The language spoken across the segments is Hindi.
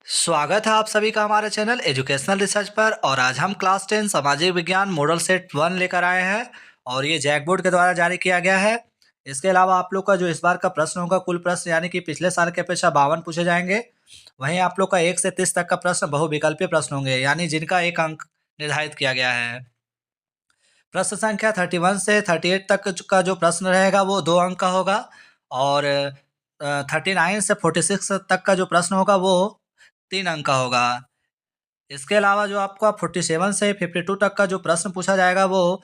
स्वागत है आप सभी का हमारे चैनल एजुकेशनल रिसर्च पर। और आज हम क्लास 10 सामाजिक विज्ञान मॉडल सेट 1 लेकर आए हैं और ये जैक बोर्ड के द्वारा जारी किया गया है। इसके अलावा आप लोग का जो इस बार का प्रश्न होगा, कुल प्रश्न यानी कि पिछले साल के अपेक्षा 52 पूछे जाएंगे। वहीं आप लोग का 1 से 30 तक का प्रश्न बहुविकल्पीय प्रश्न होंगे, यानी जिनका एक अंक निर्धारित किया गया है। प्रश्न संख्या 31 से 38 तक का जो प्रश्न रहेगा वो 2 अंक का होगा, और 39 से 46 तक का जो प्रश्न होगा वो 3 अंक का होगा। इसके अलावा जो आपका 47 से 52 तक का जो प्रश्न पूछा जाएगा वो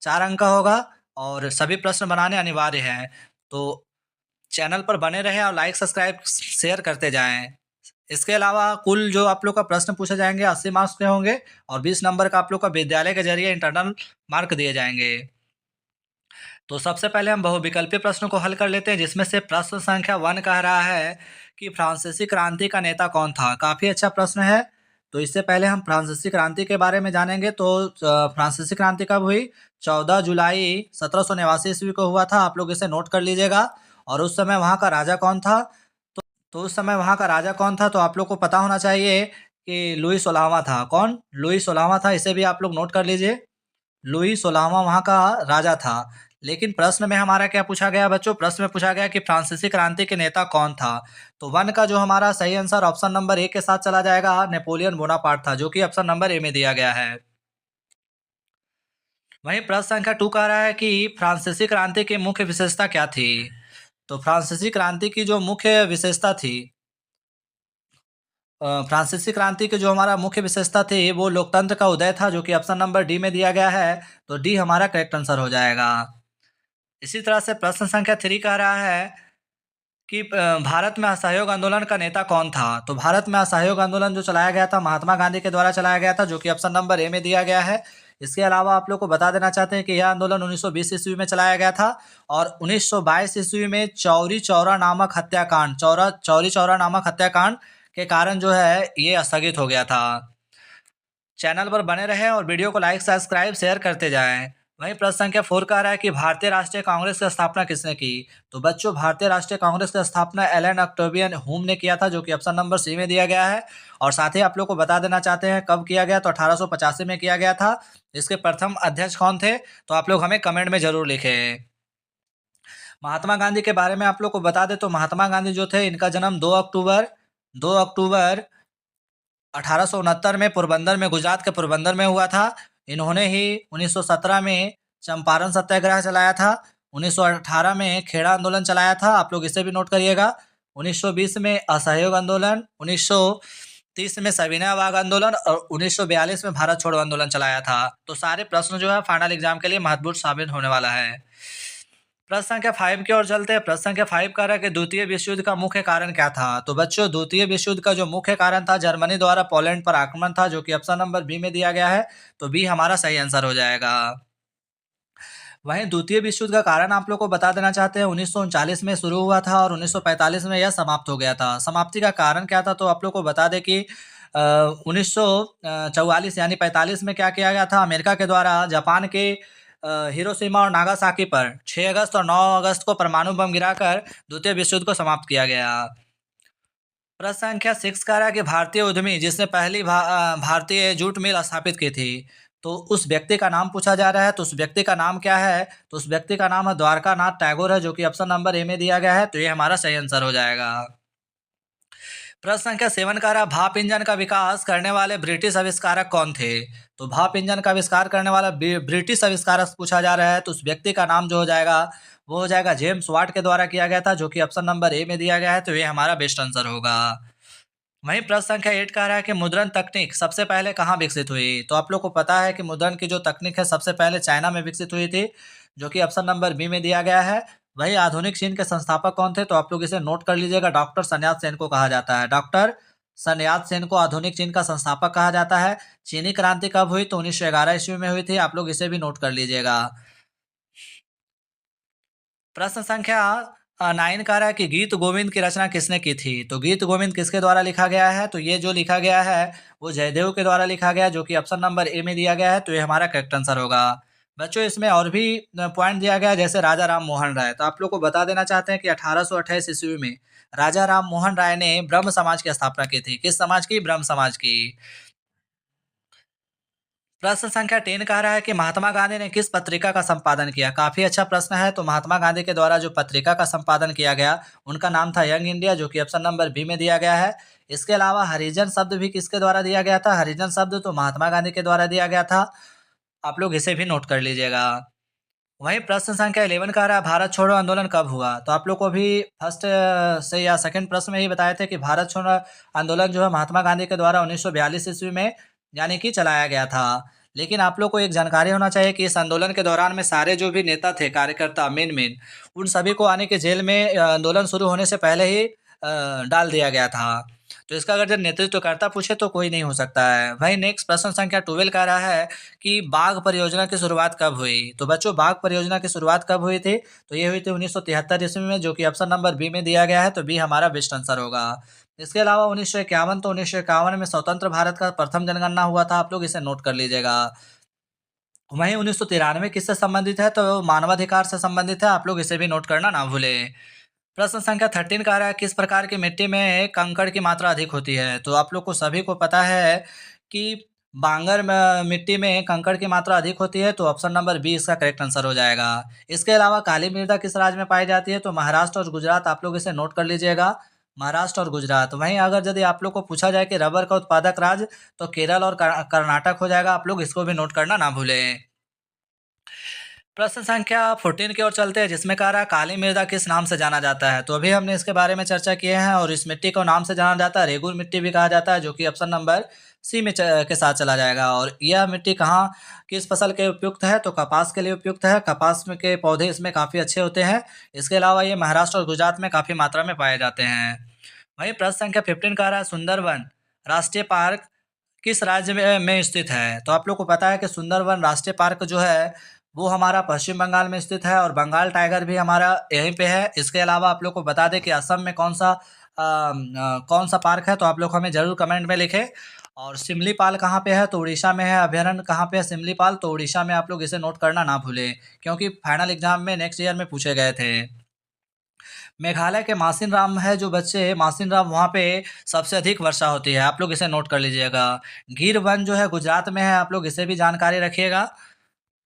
4 अंक का होगा, और सभी प्रश्न बनाने अनिवार्य हैं। तो चैनल पर बने रहें और लाइक सब्सक्राइब शेयर करते जाएं। इसके अलावा कुल जो आप लोग का प्रश्न पूछे जाएंगे 80 मार्क्स के होंगे, और 20 नंबर का आप लोग का विद्यालय के जरिए इंटरनल मार्क दिए जाएंगे। तो सबसे पहले हम बहुविकल्पीय प्रश्नों को हल कर लेते हैं, जिसमें से प्रश्न संख्या 1 कह रहा है कि फ्रांसीसी क्रांति का नेता कौन था। काफ़ी अच्छा प्रश्न है। तो इससे पहले हम फ्रांसीसी क्रांति के बारे में जानेंगे। तो फ्रांसीसी क्रांति कब हुई? 14 जुलाई 1789 ईस्वी को हुआ था। आप लोग इसे नोट कर लीजिएगा। और उस समय वहाँ का राजा कौन था? तो उस समय वहाँ का राजा कौन था, तो आप लोग को पता होना चाहिए कि लुई 16वां था। कौन? लुई 16वां था। इसे भी आप लोग नोट कर लीजिए। लुई 16वां वहाँ का राजा था। लेकिन प्रश्न में हमारा क्या पूछा गया बच्चों? प्रश्न में पूछा गया कि फ्रांसीसी क्रांति के नेता कौन था। तो 1 का जो हमारा सही आंसर ऑप्शन नंबर ए के साथ चला जाएगा, नेपोलियन बोनापार्ट था, जो कि ऑप्शन नंबर ए में दिया गया है। वहीं प्रश्न संख्या 2 कह रहा है कि फ्रांसीसी क्रांति की मुख्य विशेषता क्या थी। तो फ्रांसीसी क्रांति की जो मुख्य विशेषता थी, फ्रांसीसी क्रांति की जो हमारा मुख्य विशेषता थी वो लोकतंत्र का उदय था, जो कि ऑप्शन नंबर डी में दिया गया है। तो डी हमारा करेक्ट आंसर हो जाएगा। इसी तरह से प्रश्न संख्या 3 कह रहा है कि भारत में असहयोग आंदोलन का नेता कौन था। तो भारत में असहयोग आंदोलन जो चलाया गया था महात्मा गांधी के द्वारा चलाया गया था, जो कि ऑप्शन नंबर ए में दिया गया है। इसके अलावा आप लोग को बता देना चाहते हैं कि यह आंदोलन 1920 ईस्वी में चलाया गया था, और 1922 ईस्वी में चौरी चौरा नामक हत्याकांड चौरी चौरा नामक हत्याकांड के कारण जो है ये स्थगित हो गया था। चैनल पर बने रहें और वीडियो को लाइक सब्सक्राइब शेयर करते जाएं। वहीं प्रश्न संख्या 4 कह रहा है कि भारतीय राष्ट्रीय कांग्रेस की स्थापना किसने की। तो बच्चों, भारतीय राष्ट्रीय कांग्रेस की स्थापना एलन ऑक्टेवियन ह्यूम ने किया था, जो कि ऑप्शन नंबर सी में दिया गया है। और साथ ही आप लोग को बता देना चाहते हैं कब किया गया। तो 1885 में किया गया था। इसके प्रथम अध्यक्ष कौन थे, तो आप लोग हमें कमेंट में जरूर लिखें। महात्मा गांधी के बारे में आप लोग को बता दें तो महात्मा गांधी जो थे, इनका जन्म 2 अक्टूबर 1869 में पोरबंदर में, गुजरात के पोरबंदर में हुआ था। इन्होंने ही 1917 में चंपारण सत्याग्रह चलाया था। 1918 में खेड़ा आंदोलन चलाया था। आप लोग इसे भी नोट करिएगा। 1920 में असहयोग आंदोलन, 1930 में सविनय अवज्ञा आंदोलन, और 1942 में भारत छोड़ो आंदोलन चलाया था। तो सारे प्रश्न जो है फाइनल एग्जाम के लिए महत्वपूर्ण साबित होने वाला है। प्रश्न संख्या 5 की ओर चलते हैं। प्रश्न संख्या 5 कह रहा है कि द्वितीय विश्व युद्ध का मुख्य कारण क्या था। तो बच्चों, द्वितीय विश्व युद्ध का जो मुख्य कारण था, जर्मनी द्वारा पोलैंड पर आक्रमण था, जो कि ऑप्शन नंबर बी में दिया गया है। तो बी हमारा सही आंसर हो जाएगा। वहीं द्वितीय विश्व युद्ध का कारण आप लोग को बता देना चाहते हैं, 1939 में शुरू हुआ था और 1945 में यह समाप्त हो गया था। समाप्ति का कारण क्या था, तो आप लोग को बता दें कि 1944 यानी 45 में क्या किया गया था, अमेरिका के द्वारा जापान के हिरोशिमा और नागासाकी पर 6 अगस्त और 9 अगस्त को परमाणु बम गिराकर द्वितीय विश्व युद्ध को समाप्त किया गया। प्रश्न संख्या 6 कह रहा है कि भारतीय उद्यमी जिसने पहली भारतीय जूट मिल स्थापित की थी, तो उस व्यक्ति का नाम पूछा जा रहा है। तो उस व्यक्ति का नाम क्या है, तो उस व्यक्ति का नाम है द्वारकानाथ टैगोर है, जो कि ऑप्शन नंबर ए में दिया गया है। तो ये हमारा सही आंसर हो जाएगा। प्रश्न संख्या 7 कह रहा है भाप इंजन का विकास करने वाले ब्रिटिश आविष्कारक कौन थे। तो भाप इंजन का आविष्कार करने वाला ब्रिटिश आविष्कारक पूछा जा रहा है। तो उस व्यक्ति का नाम जो हो जाएगा वो हो जाएगा जेम्स वाट के द्वारा किया गया था, जो कि ऑप्शन नंबर ए में दिया गया है। तो ये हमारा बेस्ट आंसर होगा। वहीं प्रश्न संख्या 8 कह रहा है कि मुद्रण तकनीक सबसे पहले कहाँ विकसित हुई। तो आप लोग को पता है कि मुद्रण की जो तकनीक है सबसे पहले चाइना में विकसित हुई थी, जो कि ऑप्शन नंबर बी में दिया गया है। वही आधुनिक चीन के संस्थापक कौन थे, तो आप लोग इसे नोट कर लीजिएगा। डॉक्टर सन्यात सेन को कहा जाता है। डॉक्टर सन्यात सेन को आधुनिक चीन का संस्थापक कहा जाता है। चीनी क्रांति कब हुई, तो 1911 ईस्वी में हुई थी। आप लोग इसे भी नोट कर लीजिएगा। प्रश्न संख्या 9 कह रहा है कि गीत गोविंद की रचना किसने की थी। तो गीत गोविंद किसके द्वारा लिखा गया है, तो ये जो लिखा गया है वो जयदेव के द्वारा लिखा गया, जो कि ऑप्शन नंबर ए में दिया गया है। तो ये हमारा करेक्ट आंसर होगा। बच्चों, इसमें और भी पॉइंट दिया गया है, जैसे राजा राम मोहन राय। तो आप लोग को बता देना चाहते हैं कि 1828 ईस्वी में राजा राम मोहन राय ने ब्रह्म समाज की स्थापना की थी? किस समाज की? ब्रह्म समाज की। प्रश्न संख्या 3 कह रहा है कि महात्मा गांधी ने किस पत्रिका का संपादन किया? काफी अच्छा प्रश्न है। तो महात्मा गांधी के द्वारा जो पत्रिका का संपादन किया गया, उनका नाम था यंग इंडिया, जो कि ऑप्शन नंबर बी में दिया गया है। इसके अलावा हरिजन शब्द भी किसके द्वारा दिया गया था? हरिजन शब्द तो महात्मा गांधी के द्वारा दिया गया था। आप लोग इसे भी नोट कर लीजिएगा। वहीं प्रश्न संख्या 11 कह रहा है भारत छोड़ो आंदोलन कब हुआ? तो आप लोग को भी फर्स्ट से या सेकंड प्रश्न में ही बताए थे कि भारत छोड़ो आंदोलन जो है महात्मा गांधी के द्वारा 1942 ईस्वी में यानी कि चलाया गया था। लेकिन आप लोग को एक जानकारी होना चाहिए कि इस आंदोलन के दौरान में सारे जो भी नेता थे, कार्यकर्ता मेन उन सभी को आने के जेल में आंदोलन शुरू होने से पहले ही डाल दिया गया था। तो इसका अगर जब नेतृत्वकर्ता पूछे तो कोई नहीं हो सकता है। वहीं नेक्स्ट प्रश्न संख्या 12 कह रहा है कि बाघ परियोजना की शुरुआत कब हुई? तो बच्चों बाघ परियोजना की शुरुआत कब हुई थी? तो ये हुई थी 1973 ईस्वी में, जो कि ऑप्शन नंबर बी में दिया गया है। तो बी हमारा बेस्ट आंसर होगा। इसके अलावा 1951, तो 1951 में स्वतंत्र भारत का प्रथम जनगणना हुआ था। आप लोग इसे नोट कर लीजिएगा। वहीं 1993 किससे संबंधित है? तो मानवाधिकार से संबंधित है। आप लोग इसे भी नोट करना ना भूलें। प्रश्न संख्या 13 कह रहा है किस प्रकार की मिट्टी में कंकड़ की मात्रा अधिक होती है? तो आप लोग को सभी को पता है कि बांगर मिट्टी में कंकड़ की मात्रा अधिक होती है। तो ऑप्शन नंबर बी इसका करेक्ट आंसर हो जाएगा। इसके अलावा काली मृदा किस राज्य में पाई जाती है? तो महाराष्ट्र और गुजरात। आप लोग इसे नोट कर लीजिएगा, महाराष्ट्र और गुजरात। वहीं अगर यदि आप लोग को पूछा जाए कि रबर का उत्पादक राज्य, तो केरल और कर्नाटक हो जाएगा। आप लोग इसको भी नोट करना ना भूलें। प्रश्न संख्या 14 की ओर चलते हैं, जिसमें कह रहा है काली मृदा किस नाम से जाना जाता है? तो अभी हमने इसके बारे में चर्चा किए हैं और इस मिट्टी को नाम से जाना जाता है रेगुर मिट्टी भी कहा जाता है, जो कि ऑप्शन नंबर सी में के साथ चला जाएगा। और यह मिट्टी कहाँ किस फसल के उपयुक्त है? तो कपास के लिए उपयुक्त है। कपास में के पौधे इसमें काफ़ी अच्छे होते हैं। इसके अलावा ये महाराष्ट्र और गुजरात में काफ़ी मात्रा में पाए जाते हैं। वहीं प्रश्न संख्या 15 कह रहा है सुंदरवन राष्ट्रीय पार्क किस राज्य में स्थित है? तो आप लोग को पता है कि सुंदरवन राष्ट्रीय पार्क जो है वो हमारा पश्चिम बंगाल में स्थित है और बंगाल टाइगर भी हमारा यहीं पे है। इसके अलावा आप लोग को बता दें कि असम में कौन सा पार्क है? तो आप लोग हमें ज़रूर कमेंट में लिखें। और सिमलीपाल कहाँ पे है? तो उड़ीसा में है। अभयारण्य कहाँ पे है? सिमलीपाल, तो उड़ीसा में। आप लोग इसे नोट करना ना भूलें, क्योंकि फाइनल एग्जाम में नेक्स्ट ईयर में पूछे गए थे। मेघालय के मासिन राम है जो बच्चे, मासिन राम वहाँ पे सबसे अधिक वर्षा होती है। आप लोग इसे नोट कर लीजिएगा। गिर वन जो है गुजरात में है। आप लोग इसे भी जानकारी रखिएगा।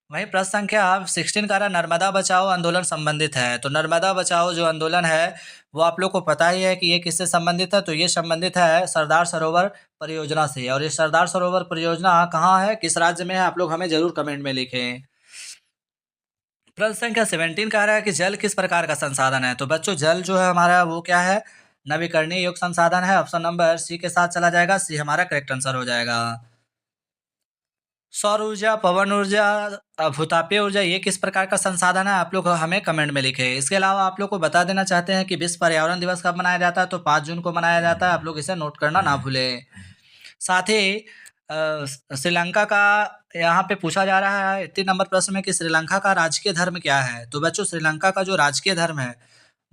वहीं प्रश्न संख्या 16 का रहा नर्मदा बचाओ आंदोलन संबंधित है। तो नर्मदा बचाओ जो आंदोलन है वो आप लोग को पता ही है कि ये किससे संबंधित है? तो ये संबंधित है सरदार सरोवर परियोजना से। और ये सरदार सरोवर परियोजना कहाँ है, किस राज्य में है? आप लोग हमें जरूर कमेंट में लिखें। प्रश्न संख्या 17 कह रहा है कि जल किस प्रकार का संसाधन है? तो बच्चों जल जो है हमारा वो क्या है? नवीकरणीय योग्य संसाधन है। ऑप्शन नंबर सी के साथ चला जाएगा। सी हमारा करेक्ट आंसर हो जाएगा। सौर ऊर्जा, पवन ऊर्जा, भूतापीय ऊर्जा ये किस प्रकार का संसाधन है? आप लोग हमें कमेंट में लिखें। इसके अलावा आप लोग को बता देना चाहते हैं कि विश्व पर्यावरण दिवस कब मनाया जाता है? तो 5 जून को मनाया जाता है। आप लोग इसे नोट करना ना भूलें। साथ ही श्रीलंका का यहाँ पे पूछा जा रहा है 3 नंबर प्रश्न में कि श्रीलंका का राजकीय धर्म क्या है? तो बच्चों श्रीलंका का जो राजकीय धर्म है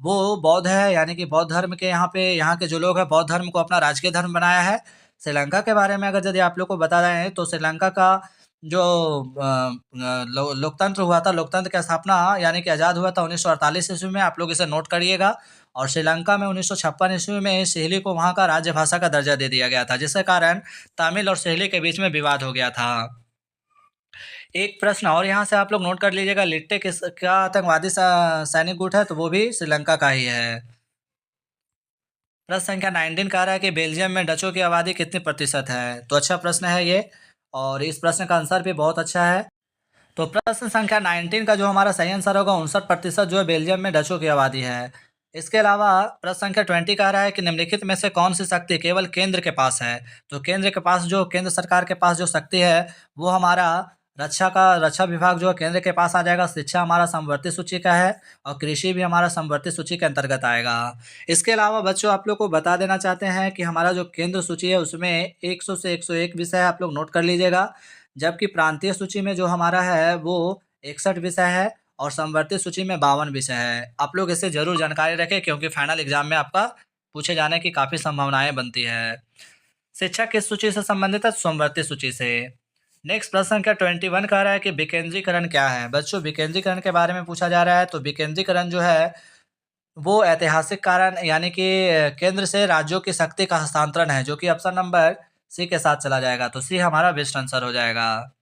वो बौद्ध है। यानी कि बौद्ध धर्म के यहाँ के जो लोग हैं बौद्ध धर्म को अपना राजकीय धर्म बनाया है। श्रीलंका के बारे में अगर यदि आप लोग को बता रहे हैं तो श्रीलंका का जो लोकतंत्र हुआ था, लोकतंत्र की स्थापना यानी कि आज़ाद हुआ था 1948 ईस्वी में। आप लोग इसे नोट करिएगा। और श्रीलंका में 1956 ईस्वी में सिहली को वहाँ का राज्य भाषा का दर्जा दे दिया गया था, जिसके कारण तमिल और सिहली के बीच में विवाद हो गया था। एक प्रश्न और यहाँ से आप लोग नोट कर लीजिएगा, लिट्टे क्या आतंकवादी सैनिक गुट है? तो वो भी श्रीलंका का ही है। प्रश्न संख्या 19 कह रहा है कि बेल्जियम में डचों की आबादी कितनी प्रतिशत है? तो अच्छा प्रश्न है ये, और इस प्रश्न का आंसर भी बहुत अच्छा है। तो प्रश्न संख्या 19 का जो हमारा सही आंसर होगा 59% जो है बेल्जियम में डचों की आबादी है। इसके अलावा प्रश्न संख्या 20 कह रहा है कि निम्नलिखित में से कौन सी शक्ति केवल केंद्र के पास है? तो केंद्र के पास जो केंद्र सरकार के पास जो शक्ति है वो हमारा रक्षा विभाग जो है केंद्र के पास आ जाएगा। शिक्षा हमारा समवर्ती सूची का है और कृषि भी हमारा समवर्ती सूची के अंतर्गत आएगा। इसके अलावा बच्चों आप लोग को बता देना चाहते हैं कि हमारा जो केंद्र सूची है उसमें 100 से 101 विषय है। आप लोग नोट कर लीजिएगा। जबकि प्रांतीय सूची में जो हमारा है वो 61 विषय है और समवर्ती सूची में 52 विषय है। आप लोग इसे जरूर जानकारी रखें, क्योंकि फाइनल एग्जाम में आपका पूछे जाने की काफ़ी संभावनाएं बनती है। शिक्षा किस सूची से संबंधित है? समवर्ती सूची से। नेक्स्ट प्रश्न संख्या 21 कह रहा है कि विकेंद्रीकरण क्या है? बच्चों विकेंद्रीकरण के बारे में पूछा जा रहा है। तो विकेंद्रीकरण जो है वो ऐतिहासिक कारण यानी कि केंद्र से राज्यों की शक्ति का हस्तांतरण है, जो कि ऑप्शन नंबर सी के साथ चला जाएगा। तो सी हमारा बेस्ट आंसर हो जाएगा।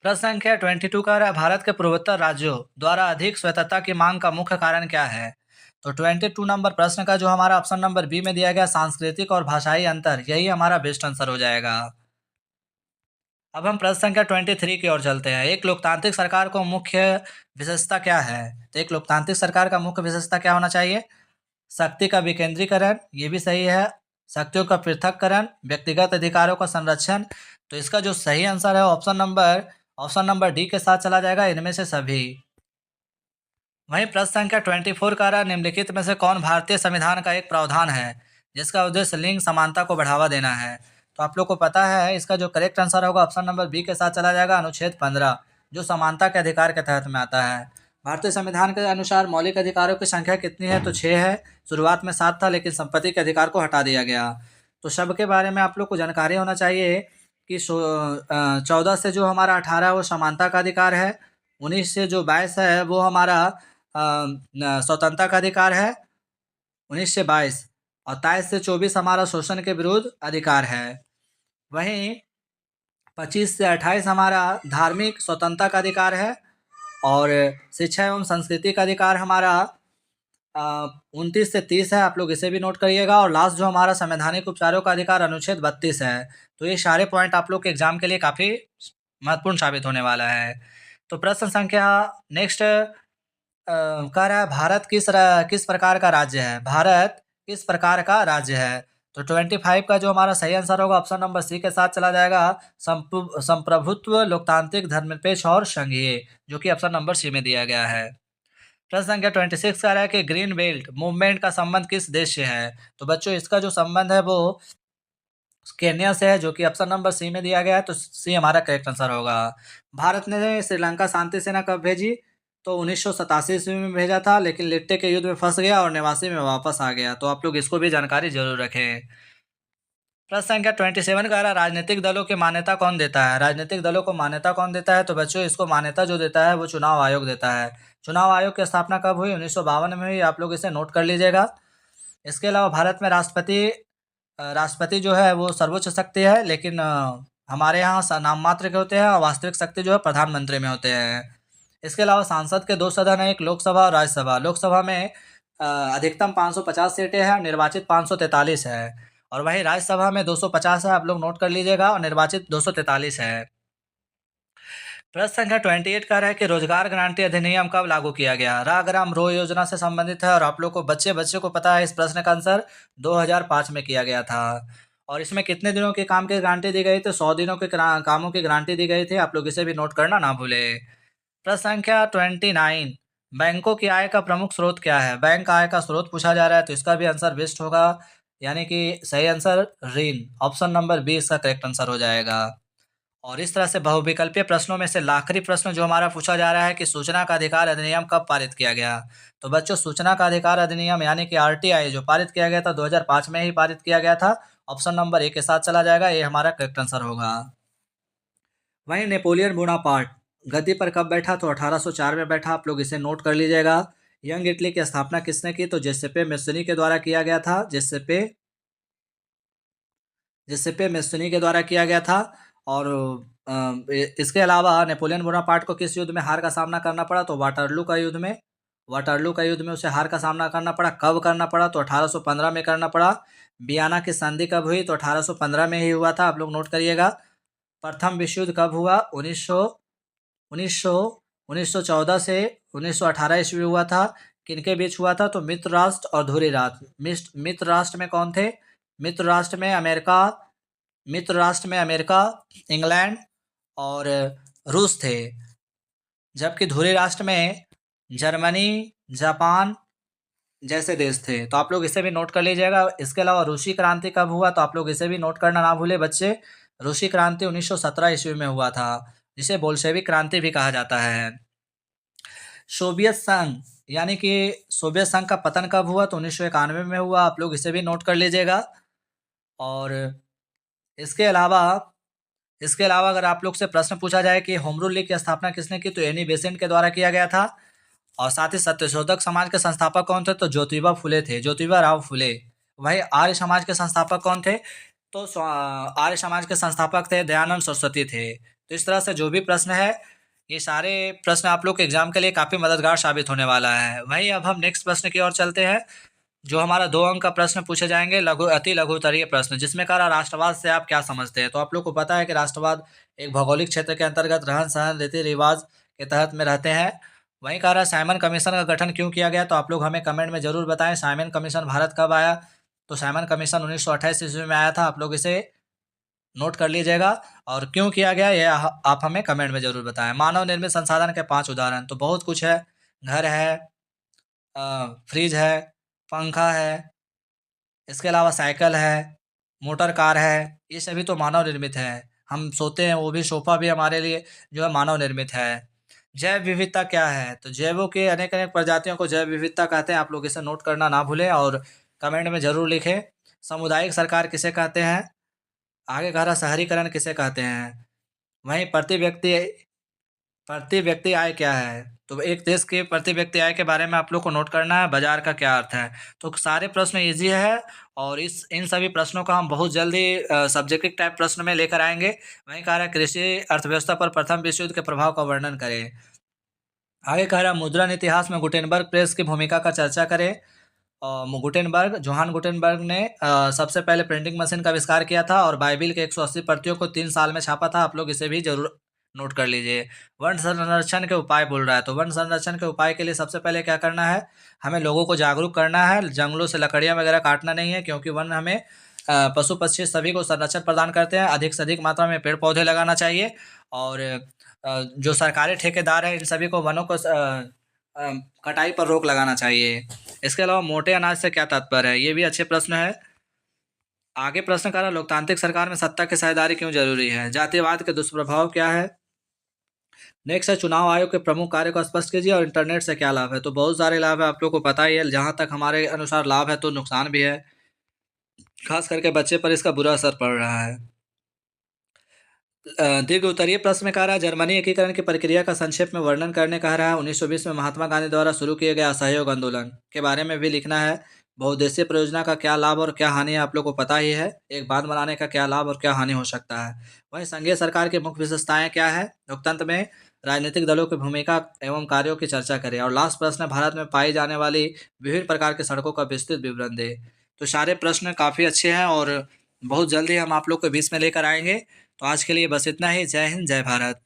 प्रश्न संख्या 22 का रहा है, भारत के पूर्वोत्तर राज्यों द्वारा अधिक स्वायत्तता की मांग का मुख्य कारण क्या है? तो 22 नंबर प्रश्न का जो हमारा ऑप्शन नंबर बी में दिया गया सांस्कृतिक और भाषाई अंतर, यही हमारा बेस्ट आंसर हो जाएगा। अब हम प्रश्न संख्या 23 की ओर चलते हैं। एक लोकतांत्रिक सरकार को मुख्य विशेषता क्या है? तो एक लोकतांत्रिक सरकार का मुख्य विशेषता क्या होना चाहिए? शक्ति का विकेंद्रीकरण, ये भी सही है। शक्तियों का पृथक्करण, व्यक्तिगत अधिकारों का संरक्षण। तो इसका जो सही आंसर है ऑप्शन नंबर डी के साथ चला जाएगा, इनमें से सभी। वहीं प्रश्न संख्या 24 का रहा, निम्नलिखित में से कौन भारतीय संविधान का एक प्रावधान है जिसका उद्देश्य लिंग समानता को बढ़ावा देना है? तो आप लोग को पता है इसका जो करेक्ट आंसर होगा ऑप्शन नंबर बी के साथ चला जाएगा, अनुच्छेद 15, जो समानता के अधिकार के तहत में आता है। भारतीय संविधान के अनुसार मौलिक अधिकारों की संख्या कितनी है? तो 6 है। शुरुआत में 7 था, लेकिन संपत्ति के अधिकार को हटा दिया गया। तो शब्द के बारे में आप लोग को जानकारी होना चाहिए कि 14 से जो हमारा 18 है वो समानता का अधिकार है। 19 से जो 22 है वो हमारा स्वतंत्रता का अधिकार है, 19 से 22। और 23 से 24 हमारा शोषण के विरुद्ध अधिकार है। वहीं 25 से 28 हमारा धार्मिक स्वतंत्रता का अधिकार है। और शिक्षा एवं संस्कृति का अधिकार हमारा 29 से 30 है, आप लोग इसे भी नोट करिएगा। और लास्ट जो हमारा संवैधानिक उपचारों का अधिकार अनुच्छेद 32 है। तो ये सारे पॉइंट आप लोग के एग्जाम के लिए काफ़ी महत्वपूर्ण साबित होने वाला है। तो प्रश्न संख्या नेक्स्ट कह रहा है, भारत किस प्रकार का राज्य है? भारत किस प्रकार का राज्य है? तो 25 का जो हमारा सही आंसर होगा ऑप्शन नंबर सी के साथ चला जाएगा, संप्रभुत्व, लोकतांत्रिक, धर्मनिरपेक्ष और संघीय, जो कि ऑप्शन नंबर सी में दिया गया है। प्रश्न संख्या 26 कह रहा है कि ग्रीन बेल्ट मूवमेंट का संबंध किस देश से है? तो बच्चों इसका जो संबंध है वो केन्या से है, जो कि ऑप्शन नंबर सी में दिया गया है। तो सी हमारा करेक्ट आंसर होगा। भारत ने श्रीलंका शांति सेना कब भेजी? तो 1987 ईस्वी में भेजा था, लेकिन लिट्टे के युद्ध में फंस गया और 89 में वापस आ गया। तो आप लोग इसको भी जानकारी जरूर रखें। प्रश्न संख्या 27 का रहा, राजनीतिक दलों की मान्यता कौन देता है? राजनीतिक दलों को मान्यता कौन देता है? तो बच्चों इसको मान्यता जो देता है वो चुनाव आयोग देता है। चुनाव आयोग की स्थापना कब हुई? 1952 में हुई, आप लोग इसे नोट कर लीजिएगा। इसके अलावा भारत में राष्ट्रपति जो है वो सर्वोच्च शक्ति है, लेकिन हमारे यहाँ नाम मात्र के होते हैं और वास्तविक शक्ति जो है प्रधानमंत्री में होते हैं। इसके अलावा सांसद के 2 सदन है, एक लोकसभा और राज्यसभा। लोकसभा में अधिकतम 550 सीटें हैं, निर्वाचित 543 है। और वहीं राज्यसभा में 250 है, आप लोग नोट कर लीजिएगा, और निर्वाचित 243 है। प्रश्न संख्या 28 का है कि रोजगार गारंटी अधिनियम कब लागू किया गया? राग्राम रो योजना से संबंधित है, और आप लोग को बच्चे को पता है इस प्रश्न का आंसर 2005 में किया गया था। और इसमें कितने दिनों के काम की गारंटी दी गई थी? 100 दिनों के कामों की गारंटी दी गई थी, आप लोग इसे भी नोट करना ना भूले। प्रश्न संख्या 29, बैंकों की आय का प्रमुख स्रोत क्या है? बैंक आय का स्रोत पूछा जा रहा है, तो इसका भी आंसर बेस्ट होगा, यानी कि सही आंसर ऋण, ऑप्शन नंबर बी इसका करेक्ट आंसर हो जाएगा। और इस तरह से बहुविकल्पीय प्रश्नों में से आखिरी प्रश्न जो हमारा पूछा जा रहा है कि सूचना का अधिकार अधिनियम कब पारित किया गया? तो बच्चों सूचना का अधिकार अधिनियम यानी कि आरटीआई जो पारित किया गया था 2005 में ही पारित किया गया था, ऑप्शन नंबर ए के साथ चला जाएगा, ये हमारा करेक्ट आंसर होगा। वहीं नेपोलियन बोनापार्ट गद्दी पर कब बैठा? तो 1804 में बैठा, आप लोग इसे नोट कर लीजिएगा। यंग इटली की स्थापना किसने की? तो जिसेपे मेस्सिनी के द्वारा किया गया था, जिसेपे मेस्सिनी के द्वारा किया गया था। और इसके अलावा नेपोलियन बोनापार्ट को किस युद्ध में हार का सामना करना पड़ा? तो वाटरलू का युद्ध में उसे हार का सामना करना पड़ा। कब करना पड़ा? तो 1815 में करना पड़ा। बियाना की संधि कब हुई? तो 1815 में ही हुआ था, आप लोग नोट करिएगा। प्रथम विश्व युद्ध कब हुआ? 1914 से 1918 ईस्वी हुआ था। किनके बीच हुआ था? तो मित्र राष्ट्र और धुरी राष्ट्र। मित्र राष्ट्र में कौन थे? मित्र राष्ट्र में अमेरिका, इंग्लैंड और रूस थे। जबकि धुरी राष्ट्र में जर्मनी, जापान जैसे देश थे। तो आप लोग इसे भी नोट कर लीजिएगा। इसके अलावा रूसी क्रांति कब हुआ? तो आप लोग इसे भी नोट करना ना भूले बच्चे। रूसी क्रांति 1917 ईस्वी में हुआ था, जिसे बोल्शेविक क्रांति भी कहा जाता है। सोवियत संघ यानी कि सोवियत संघ का पतन कब हुआ? तो 1991 में हुआ, आप लोग इसे भी नोट कर लीजिएगा। और इसके अलावा अगर आप लोग से प्रश्न पूछा जाए कि होम रूल लीग की स्थापना किसने की? तो एनी बेसेंट के द्वारा किया गया था। और साथ ही सत्यशोधक समाज के संस्थापक कौन थे? तो ज्योतिबा फुले थे, ज्योतिबा राव फुले। वही आर्य समाज के संस्थापक कौन थे? तो आर्य समाज के संस्थापक थे दयानंद सरस्वती थे। तो इस तरह से जो भी प्रश्न है, ये सारे प्रश्न आप लोग के एग्जाम के लिए काफ़ी मददगार साबित होने वाला है। वहीं अब हम नेक्स्ट प्रश्न की ओर चलते हैं, जो हमारा 2 अंक का प्रश्न पूछे जाएंगे, अति लघु उत्तरीय प्रश्न, जिसमें कह रहा राष्ट्रवाद से आप क्या समझते हैं? तो आप लोग को पता है कि राष्ट्रवाद एक भौगोलिक क्षेत्र के अंतर्गत रहन सहन रीति रिवाज के तहत में रहते हैं। वहीं कह रहा साइमन कमीशन का गठन क्यों किया गया? तो आप लोग हमें कमेंट में जरूर बताएं। साइमन कमीशन भारत कब आया? तो साइमन कमीशन 1928 ईस्वी में आया था। आप लोग इसे नोट कर लीजिएगा। और क्यों किया गया ये आप हमें कमेंट में जरूर बताएं। मानव निर्मित संसाधन के 5 उदाहरण, तो बहुत कुछ है। घर है, फ्रिज है, पंखा है, इसके अलावा साइकिल है, मोटर कार है, ये सभी तो मानव निर्मित है। हम सोते हैं, वो भी सोफा भी हमारे लिए जो है मानव निर्मित है। जैव विविधता क्या है? तो जैवों के अनेक अनेक प्रजातियों को जैव विविधता कहते हैं। आप लोग इसे नोट करना ना भूलें और कमेंट में ज़रूर लिखें। सामुदायिक सरकार किसे कहते हैं? आगे कह रहा शहरीकरण किसे कहते हैं? वहीं प्रति व्यक्ति आय क्या है? तो एक देश के प्रति व्यक्ति आय के बारे में आप लोग को नोट करना है। बाजार का क्या अर्थ है? तो सारे प्रश्न इजी है और इस इन सभी प्रश्नों का हम बहुत जल्दी सब्जेक्टिव टाइप प्रश्न में लेकर आएंगे। वहीं कह रहा है कृषि अर्थव्यवस्था पर प्रथम विश्व युद्ध के प्रभाव का वर्णन करें। आगे कह रहा है मुद्रण इतिहास में गुटेनबर्ग प्रेस की भूमिका का चर्चा करें। जोहान गुटेनबर्ग ने सबसे पहले प्रिंटिंग मशीन का आविष्कार किया था और बाइबिल के 180 प्रतियों को 3 साल में छापा था। आप लोग इसे भी जरूर नोट कर लीजिए। वन संरक्षण के उपाय बोल रहा है, तो वन संरक्षण के उपाय के लिए सबसे पहले क्या करना है? हमें लोगों को जागरूक करना है। जंगलों से लकड़ियाँ वगैरह काटना नहीं है, क्योंकि वन हमें पशु पक्षी सभी को संरक्षण प्रदान करते हैं। अधिक से अधिक मात्रा में पेड़ पौधे लगाना चाहिए। और जो सरकारी ठेकेदार हैं, इन सभी को वनों को कटाई पर रोक लगाना चाहिए। इसके अलावा मोटे अनाज से क्या तात्पर्य है? ये भी अच्छे प्रश्न है। आगे प्रश्न कर रहा लोकतांत्रिक सरकार में सत्ता की साझेदारी क्यों जरूरी है? जातिवाद के दुष्प्रभाव क्या है? नेक्स्ट है चुनाव आयोग के प्रमुख कार्य को स्पष्ट कीजिए और इंटरनेट से क्या लाभ है? तो बहुत सारे लाभ है, आप लोग को पता ही है। जहाँ तक हमारे अनुसार लाभ है तो नुकसान भी है, खास करके बच्चे पर इसका बुरा असर पड़ रहा है। दीर्घ उत्तरीय प्रश्न में कह रहा है जर्मनी एकीकरण की प्रक्रिया का संक्षेप में वर्णन करने कह रहा है। 1920 में महात्मा गांधी द्वारा शुरू किए गए असहयोग आंदोलन के बारे में भी लिखना है। बहुउद्देशीय परियोजना का क्या लाभ और क्या हानि है? आप लोग को पता ही है। एक बांध बनाने का क्या लाभ और क्या हानि हो सकता है? वहीं संघीय सरकार की मुख्य विशेषताएं क्या है? लोकतंत्र में राजनीतिक दलों की भूमिका एवं कार्यों की चर्चा करें। और लास्ट प्रश्न है भारत में पाई जाने वाली विभिन्न प्रकार की सड़कों का विस्तृत विवरण दे। तो सारे प्रश्न काफ़ी अच्छे हैं और बहुत जल्दी हम आप लोग को बीच में लेकर आएंगे। तो आज के लिए बस इतना ही। जय हिंद, जय भारत।